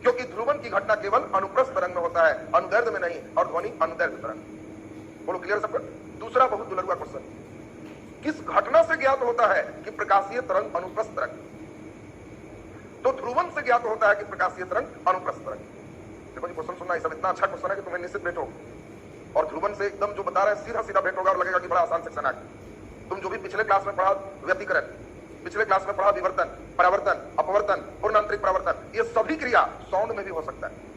क्योंकि ध्रुवन की घटना केवल अनुप्रस्थ तरंग में होता है, अनुदैर्घ्य में नहीं, और ध्वनि अनुदैर्घ्य तरंग। बोलो क्लियर सबको? दूसरा बहुत दुलरुआ क्वेश्चन, किस घटना से ज्ञात होता है कि प्रकाशीय तरंग अनुप्रस्थ तरंग? तो ध्रुवन से ज्ञात होता है कि प्रकाशीय तरंग अनुप्रस्थ तरंग। देखो जी, क्वेश्चन सुनना, सब इतना अच्छा क्वेश्चन है कि तुम्हें निश्चित भेंट होगा, और ध्रुवन से एकदम जो बता रहे हैं सीधा सीधा भेंट होगा, और लगेगा कि बड़ा आसान सेक्शन है। तुम जो भी पिछले क्लास में पढ़ा व्यतिकरण, पिछले क्लास में पढ़ा विवर्तन, परावर्तन, अपवर्तन, पूर्ण आंतरिक परावर्तन, ये सभी क्रिया साउंड में भी हो सकता है।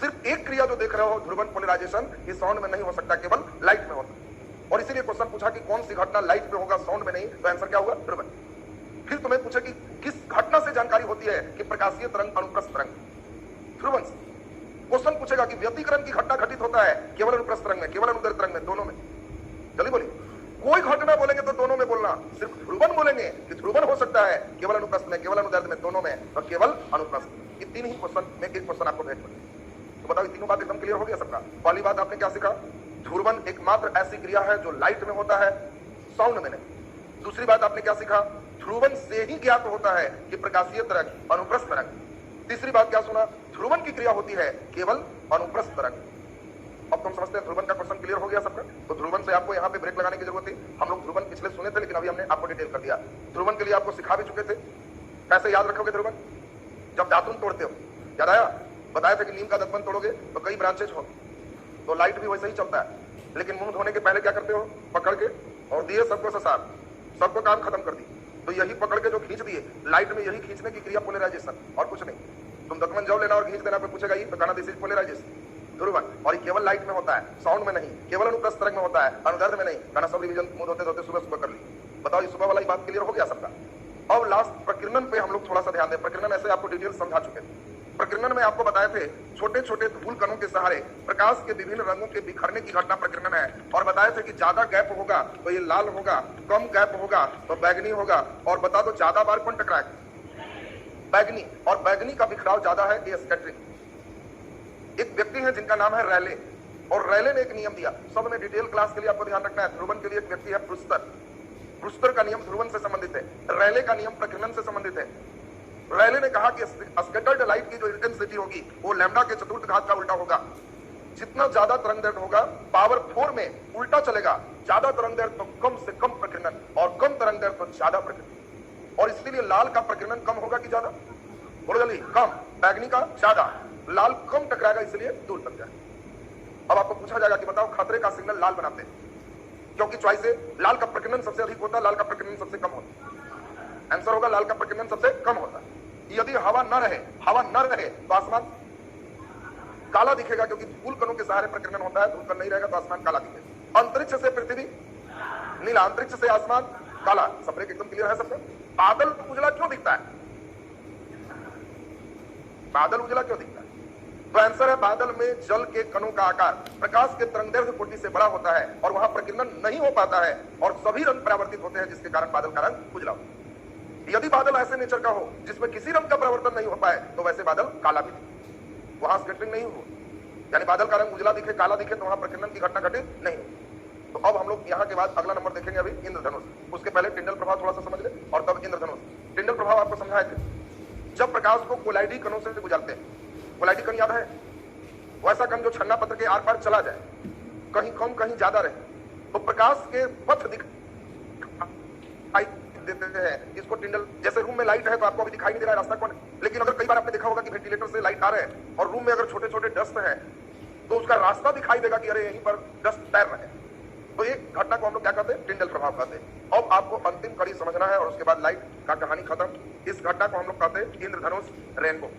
सिर्फ एक क्रिया जो देख रहे हो ध्रुवन पोलराइजेशन, ये साउंड में नहीं हो सकता, केवल लाइट में होता है। और इसीलिए क्वेश्चन पूछा कि कौन सी घटना लाइट में होगा साउंड में नहीं, तो आंसर क्या हुआ? ध्रुवन। फिर तुम्हें पूछे कि किस घटना से जानकारी होती है कि प्रकाशीय तरंग अनुप्रस्थ तरंग? ध्रुवन से। क्वेश्चन पूछेगा कि व्यतिकरण की घटना घटित होता है केवल अनुप्रस्थ तरंग में, केवल अनुदैर्घ्य तरंग में, दोनों में? जल्दी बोलिए। कोई घटना बोलेंगे तो दोनों में बोलना, सिर्फ ध्रुवन बोलेंगे कि ध्रुवन हो सकता है केवल अनुप्रस्थ में, केवल अनुदैर्घ्य में, दोनों में, और केवल अनुप्रस्थ। ये 3 ही क्वेश्चन में एक क्वेश्चन आपको भेज पड़े। तो बताओ, तीनों बात एकदम क्लियर हो गया सबका? पहली बात आपने क्या सीखा? ध्रुवन एकमात्र ऐसी क्रिया है जो लाइट में होता है, साउंड में नहीं। दूसरी बात आपने क्या सीखा? ध्रुवन से ही ज्ञात होता है कि प्रकाशीय तरंग अनुप्रस्थ तरंग। तीसरी बात क्या सुना? ध्रुवन की क्रिया होती है केवल अनुप्रस्थ तरंग। अब तुम समझते हैं ध्रुवन का क्वेश्चन क्लियर हो गया सबका? तो ध्रुवन से आपको यहाँ पे ब्रेक लगाने की जरूरत थी। हम लोग ध्रुवन पिछले सुने थे, लेकिन अभी हमने आपको डिटेल कर दिया। ध्रुवन के लिए आपको सिखा भी चुके थे। कैसे याद रखोगे ध्रुवन? जब दातुन तोड़ते हो, याद आया? बताया था कि नीम का दतमन तोड़ोगे तो कई ब्रांचेज हो, तो लाइट भी वैसे ही चलता है। लेकिन मुंह धोने के पहले क्या करते हो, पकड़ के और दिए सबको ससार, सबको काम खत्म कर दी। तो यही पकड़ के जो खींच दिए, लाइट में यही खींचने की क्रिया पोलराइजेशन, और कुछ नहीं। तुम दतमन जाओ लेना और खींच देना, पे पूछेगा ये तो कहना दिस इज पोलराइजेशन, ध्रुवन। और ये केवल लाइट में होता है, साउंड में नहीं, केवल अनुप्रस्थ तरंग में होता है, अनुदैर्ध्य में नहीं। कहना सब रिवीजन मुंह धोते धोते सुबह सुबह कर ली। बताओ ये सुबह वाला ही बात क्लियर हो गया सबका। अब लास्ट प्रकीर्णन पे हम लोग थोड़ा सा ध्यान दें। प्रकीर्णन ऐसे आपको डिटेल समझा चुके थे। प्रकीर्णन में आपको बताए थे छोटे छोटे धूल कणों के सहारे प्रकाश के विभिन्न रंगों के बिखरने की घटना प्रकीर्णन है। और बताए थे कि ज्यादा गैप होगा तो ये लाल होगा, कम गैप होगा तो बैगनी होगा। और बता दो ज्यादा बार कौन टकराए, बैगनी। और बैगनी का बिखराव ज्यादा है, ये स्कैटरिंग। एक व्यक्ति है जिनका नाम है रैले, और रैले ने एक नियम दिया। सब में डिटेल क्लास के लिए आपको ध्यान रखना है। ध्रुवन के लिए एक व्यक्ति है ब्रूस्टर। ब्रूस्टर का नियम ध्रुवन से संबंधित है, रैले का नियम प्रकीर्णन से संबंधित है। रैले ने कहा कि स्कैटर्ड लाइट की जो इंटेंसिटी होगी वो लैम्डा के चतुर्थ घात का उल्टा होगा। जितना ज्यादा तरंगदैर्घ्य होगा पावर 4 में उल्टा चलेगा। ज्यादा तरंगदैर्घ्य तो कम से कम प्रकीर्णन, और कम तरंगदैर्घ्य तो ज्यादा प्रकीर्णन। और इसीलिए लाल का प्रकीर्णन कम होगा कि ज्यादा, बोलो जल्दी, कम। बैगनी का ज्यादा, लाल कम टकराएगा, इसलिए दूर तक जाए। अब आपको पूछा जाएगा कि बताओ खतरे का सिग्नल लाल बनाते हैं, क्योंकि चॉइस है लाल का प्रकीर्णन सबसे अधिक होता है, लाल का प्रकीर्णन सबसे कम होता है। आंसर होगा लाल का प्रकीर्णन सबसे कम होता है। यदि हवा न रहे तो आसमान काला दिखेगा, क्योंकि धूल कणों के सहारे प्रकीर्णन होता है। धूल कण नहीं रहेगा तो आसमान काला दिखेगा। अंतरिक्ष से पृथ्वी नीला, अंतरिक्ष से आसमान काला। सब एकदम क्लियर है सबको। बादल उजला क्यों दिखता है, बादल उजला क्यों दिखता है? तो आंसर है बादल में जल के कणों का आकार प्रकाश के तरंगदैर्घ्य कोटि से बड़ा होता है, और वहां प्रकीर्णन नहीं हो पाता है, और सभी रंग परावर्तित होते हैं, जिसके कारण बादल का रंग उजला होता है। यदि बादल ऐसे नेचर का हो जिसमें किसी रंग का परिवर्तन नहीं हो पाए तो वैसे बादल काला भी दिखे, वहां स्कैटरिंग नहीं हो, यानी बादल का रंग उजला दिखे, काला दिखे, तो वहां प्रकीर्णन की घटना घटित नहीं हो। तो अब हम लोग यहाँ के बाद अगला नंबर देखेंगे अभी इंद्रधनुष। उसके पहले टिंडल प्रभाव थोड़ा सा समझ ले, और तब इंद्रधनुष। टिंडल प्रभाव आपको समझाए थे, जब प्रकाश को कोलाइडी कणों से गुजरते हैं, कोलाइडी कण याद है, वैसा कण जो छन्ना पत्र के आर पार चला जाए, कहीं कम कहीं ज्यादा रहे, तो प्रकाश के पथ दिखाई देते हैं। इसको टिंडल, जैसे रूम में लाइट है तो आपको अभी दिखाई नहीं दे रहा है रास्ता कौन है, लेकिन अगर कई बार आपने देखा होगा कि वेंटिलेटर से लाइट आ रहे हैं और रूम में अगर छोटे छोटे डस्ट है तो उसका रास्ता दिखाई देगा कि अरे यहीं पर डस्ट तैर रहे हैं। तो एक घटना को हम लोग क्या कहते हैं, टिंडल प्रभाव कहते हैं। अब आपको अंतिम कड़ी समझना है और उसके बाद लाइट का कहानी खत्म। इस घटना को हम लोग कहते हैं इंद्रधनुष, रेनबो।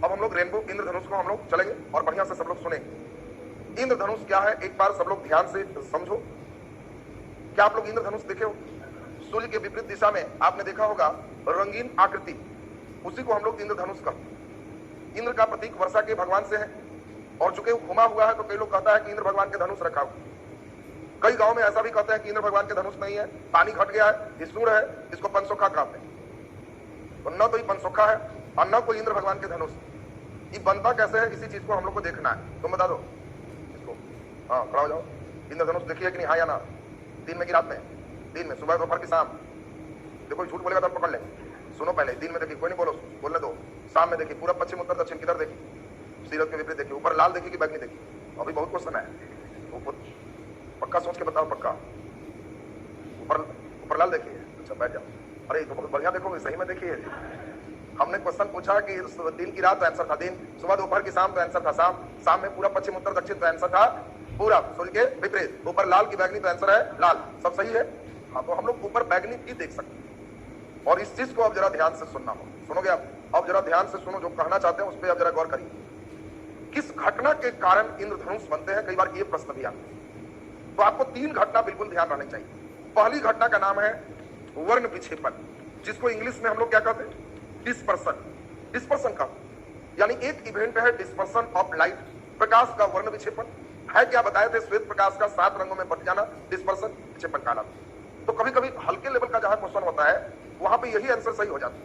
अब हम लोग रेनबो, इंद्रधनुष को हम लोग चलेंगे और बढ़िया से सब लोग सुनेंगे। इंद्रधनुष क्या है एक बार सब लोग ध्यान से समझो। क्या आप लोग इंद्रधनुष देखे हो? सूर्य के विपरीत दिशा में आपने देखा होगा रंगीन आकृति, उसी को हम लोग इंद्रधनुष कहते हैं। इंद्र का प्रतीक वर्षा के भगवान से है, और चूंकि घुमा हुआ है तो कई लोग कहता है कि इंद्र भगवान के धनुष रखा हुआ। कई गांव में ऐसा भी कहते हैं कि इंद्र भगवान के धनुष नहीं है, पानी घट गया है, ये सूर्य है, इसको पंचसोखा कहते हैं। तो न तो ये पंचसोखा है और न कोई इंद्र भगवान के धनुष। ये बनता कैसे है, इसी चीज को हम लोग को देखना है। तुम बता दो इसको। हाँ, खड़ा हो जाओ। इंद्रधनुष देखिए कि नहीं, हाँ या ना? दिन में कि रात में? दिन में, सुबह दोपहर की शाम। देखो झूठ बोलेगा तो हम पकड़ ले। सुनो पहले, दिन में देखिए, कोई नहीं बोलो, बोलने दो। शाम में देखिए, पूरा पश्चिम उत्तर दक्षिण किधर देखिए, सीरत के विपरीत देखिए। ऊपर लाल देखिए कि बैगनी देखिए? अभी बहुत क्वेश्चन है, पक्का सोच के बताओ। पक्का ऊपर लाल देखिए? अच्छा बैठ जाओ। अरे तो बहुत बढ़िया, देखो सही में देखिए। हमने क्वेश्चन पूछा कि दिन की रात, तो आंसर था दिन। सुबह दोपहर की शाम, तो आंसर था शाम। शाम में पूरा पश्चिम उत्तर दक्षिण, तो आंसर था पूरा सूर्य के विपरीत। ऊपर लाल की बैगनी, तो आंसर है लाल। सब सही है। हाँ, तो हम लोग ऊपर बैगनी भी देख सकते हैं। और इस चीज को अब जरा ध्यान से सुनना हो, सुनोगे आप? अब जरा ध्यान से सुनो, जो कहना चाहते हैं उस पर अब जरा गौर करिए। किस घटना के कारण इंद्रधनुष बनते हैं, कई बार ये प्रश्न भी आता है। तो आपको 3 घटना बिल्कुल ध्यान रखनी चाहिए। पहली घटना का नाम है वर्ण विक्षेपण, जिसको इंग्लिश में हम लोग क्या कहते हैं, डिस्पर्सन। डिस्पर्सन का यानी एक इवेंट है डिस्पर्सन ऑफ लाइट, प्रकाश का वर्ण विक्षेपण है। क्या बताए थे, श्वेत प्रकाश का 7 रंगों में बट जाना, डिस्पर्सन विक्षेपण कहलाता। तो कभी कभी हल्के लेवल का जहां क्वेश्चन होता है वहां पे यही आंसर सही हो जाता है।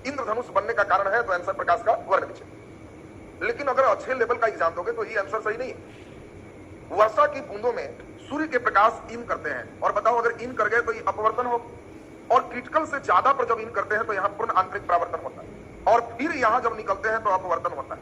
इंद्रधनुष बनने का कारण है तो आंसर प्रकाश का वर्ण विक्षेपण। लेकिन अगर अच्छे लेवल का एग्जाम दोगे तो ये आंसर सही नहीं है। वर्षा की बूंदों में सूर्य के प्रकाश इन करते हैं, और बताओ अगर इन कर गए तो ये अपवर्तन हो, और क्रिटिकल से ज्यादा पर जब इन करते हैं तो यहां पूर्ण आंतरिक परावर्तन होता है, और फिर यहां जब निकलते हैं तो अपवर्तन होता है।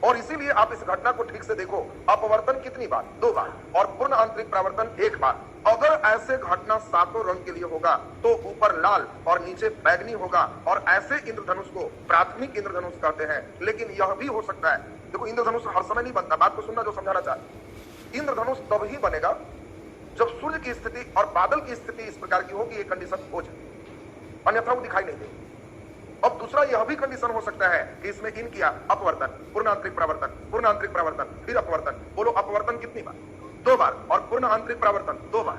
और इसीलिए आप इस घटना को ठीक से देखो, अपवर्तन कितनी बार? 2 बार, और पूर्ण आंतरिक परावर्तन 1 बार। अगर ऐसे घटना सातों रंग के लिए होगा तो ऊपर लाल और नीचे बैगनी होगा, और ऐसे इंद्रधनुष को प्राथमिक इंद्रधनुष कहते हैं। लेकिन यह भी हो सकता है, देखो इंद्रधनुष हर समय नहीं बनता, बात को सुनना जो समझाना चाहते। इंद्रधनुष तब ही बनेगा जब सूर्य की स्थिति और बादल की स्थिति इस प्रकार की होगी, एक कंडीशन हो जाए, अन्यथा वो दिखाई नहीं देगी। अब दूसरा यह भी कंडीशन हो सकता है कि इसमें इन किया अपवर्तन, पूर्ण आंतरिक परावर्तन, पूर्ण आंतरिक परावर्तन, फिर अपवर्तन। बोलो अपवर्तन कितनी बार? 2 बार, और पूर्ण आंतरिक परावर्तन 2 बार।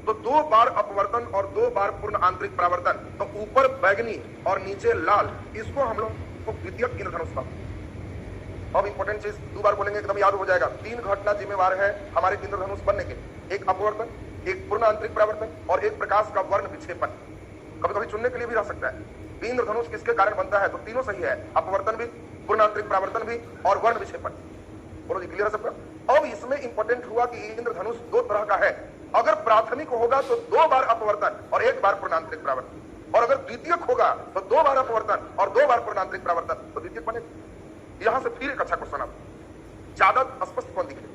तो 2 बार अपवर्तन और 2 बार पूर्ण आंतरिक परावर्तन, तो ऊपर बैगनी और नीचे लाल, इसको हम लोग को द्वितीयक इंद्रधनुष कहते हैं। अब इंपॉर्टेंट चीज 2 बार बोलेंगे एकदम याद हो जाएगा। 3 घटना जिम्मेवार है हमारे इंद्रधनुष बनने के, एक अपवर्तन, एक पूर्ण आंतरिक परावर्तन, और एक प्रकाश का वर्ण विक्षेपन। कभी कभी चुनने के लिए भी रह सकता है इंद्रधनुष किसके कारण बनता है, तो तीनों सही है, अपवर्तन भी, पूर्ण आंतरिक परावर्तन भी, और वर्ण विक्षेपण। बोलो जी क्लियर है सबका? अब इसमें इंपॉर्टेंट हुआ कि इंद्रधनुष 2 तरह का है। अगर प्राथमिक होगा तो 2 बार अपवर्तन और 1 बार पूर्ण आंतरिक परावर्तन, और अगर द्वितीयक होगा तो 2 बार अपवर्तन और 2 बार पूर्ण आंतरिक परावर्तन, तो द्वितीयक बनेगा। यहां से फिर एक अच्छा क्वेश्चन आता, ज्यादा स्पष्ट कौन दिखेगा?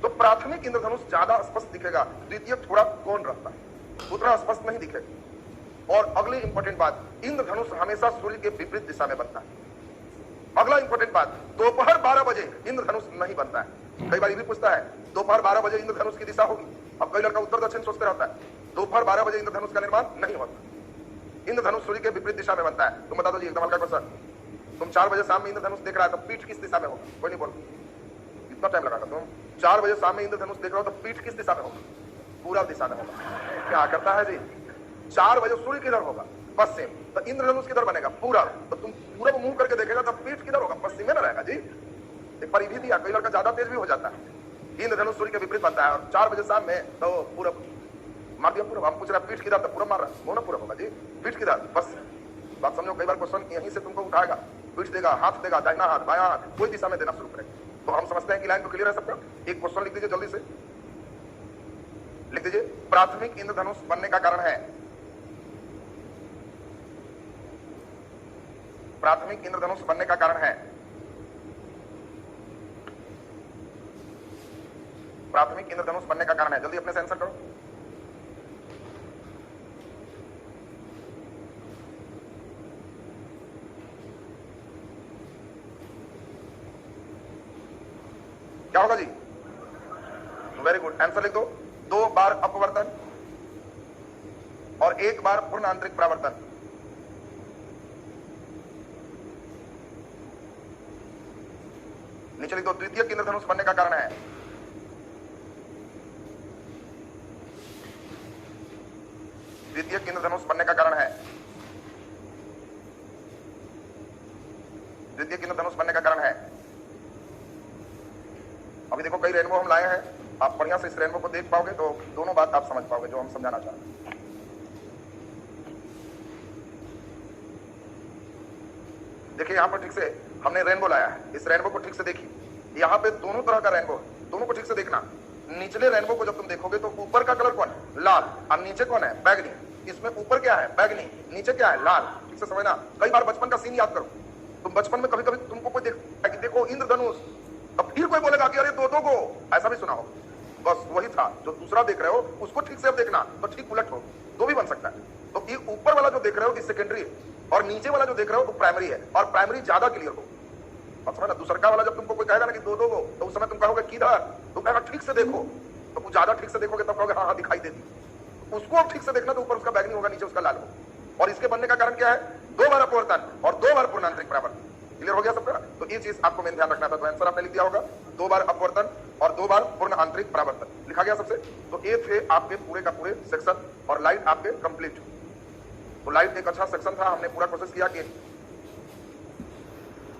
तो प्राथमिक इंद्रधनुष ज्यादा स्पष्ट दिखेगा, द्वितीयक थोड़ा कौन रहता है, उतना स्पष्ट नहीं दिखेगा। और अगली इंपॉर्टेंट बात, इंद्रधनुष हमेशा सूर्य के विपरीत दिशा में बनता है। अगला इंपॉर्टेंट बात, दोपहर 12 बजे इंद्रधनुष नहीं बनता है। कई बार ये भी पूछता है दोपहर 12 बजे इंद्रधनुष की दिशा होगी। अब कई लड़का उत्तर दक्षिण सोचते रहता है, दोपहर 12 बजे इंद्रधनुष का निर्माण नहीं होता। इंद्रधनुष सूर्य के विपरीत दिशा में बनता है। तुम बता दो जी एकदम हल्का क्वेश्चन, तुम 4 बजे शाम में इंद्रधनुष देख रहा है तो पीठ किस दिशा में होगा? कोई नहीं बोल, इतना टाइम लगागा। तुम 4 बजे शाम में इंद्रधनुष देख रहे हो तो पीठ किस दिशा में होगा? पूरा दिशा में होगा। क्या करता है जी? 4 बजे सूर्य किधर होगा? पश्चिम, तो इंद्रधनुष किधर बनेगा? पूरा। तो तुम पूरा मुंह करके देखेगा तो पीठ किधर होगा? पश्चिम में ना रहेगा जी। एक परिधि दिया, कई लड़का ज्यादा तेज भी हो जाता है। इंद्रधनुष सूर्य के विपरीत बनता है, और 4 बजे शाम में तो पूरा मार दिया पूरा। हम पूछ रहे पीठ किधर, तो पूरा मार रहा, वो ना पूरा होगा जी। पीठ किधर? पश्चिम। बात समझो, कई बार क्वेश्चन यहीं से तुमको उठाएगा, पीठ देगा, हाथ देगा, दाहिना हाथ, बायां हाथ, कोई दिशा में देना शुरू करेगा। तो हम समझते हैं कि लाइन तो क्लियर है सबका। एक क्वेश्चन लिख दीजिए जल्दी से, लिख दीजिए, प्राथमिक इंद्रधनुष बनने का कारण है, प्राथमिक इंद्रधनुष बनने का कारण है, प्राथमिक इंद्रधनुष बनने का कारण है। जल्दी अपने से आंसर करो। क्या होगा जी? वेरी गुड, आंसर लिख दो। 2 बार अपवर्तन और 1 बार पूर्ण आंतरिक परावर्तन। नीचे लिख दो, द्वितीयक इंद्रधनुष बनने का कारण है, द्वितीयक इंद्रधनुष बनने का कारण है, द्वितीयक इंद्रधनुष बनने का कारण है। अभी देखो कई रेनबो हम लाए हैं, आप बढ़िया से इस रेनबो को देख पाओगे तो दोनों बात आप समझ पाओगे जो हम समझाना चाहते हैं। देखिए यहां पर ठीक से हमने रेनबो लाया है, इस रेनबो को ठीक से देखिए, यहाँ पे दोनों तरह का रेनबो, दोनों को ठीक से देखना। निचले रेनबो को जब तुम देखोगे तो ऊपर का कलर कौन है? लाल, और नीचे कौन है? बैगनी। इसमें ऊपर क्या है? बैगनी, नीचे क्या है? लाल। ठीक से समझना। कई बार बचपन का सीन याद करो, तुम बचपन में कभी कभी तुमको कोई देखो इंद्रधनुष, अब फिर कोई बोलेगा कि अरे दो को, ऐसा भी सुना हो। बस वही था, जो दूसरा देख रहे हो उसको ठीक से अब देखना, तो ठीक उलट हो, तो भी बन सकता है। तो ये ऊपर वाला जो देख रहे हो ये सेकेंडरी है, और नीचे वाला जो देख रहे हो वो प्राइमरी है, और प्राइमरी ज्यादा क्लियर हो। और समझना, दूसरा वाला जब तुमको कोई कहेगा ना कि दो को, तो उस समय तुम कहोगे किधर, तो कहेगा ठीक से देखो, तो कुछ ज्यादा ठीक से देखोगे तब कहोगे हाँ हाँ दिखाई देती। उसको अब ठीक से देखना, तो ऊपर उसका बैगनी होगा, नीचे उसका लाल होगा। और इसके बनने का कारण क्या है? 2 बार अपवर्तन और 2 बार पूर्ण आंतरिक परावर्तन। क्लियर हो गया सबका? तो ये चीज आपको मेन ध्यान रखना था। तो आंसर आपने लिख दिया होगा, 2 बार अपवर्तन और 2 बार पूर्ण आंतरिक परावर्तन लिखा गया सबसे। तो ये थे आपके पूरे का पूरे सेक्शन, और लाइट आपके कंप्लीट। तो लाइट एक अच्छा सेक्शन था, हमने पूरा कोशिश किया कि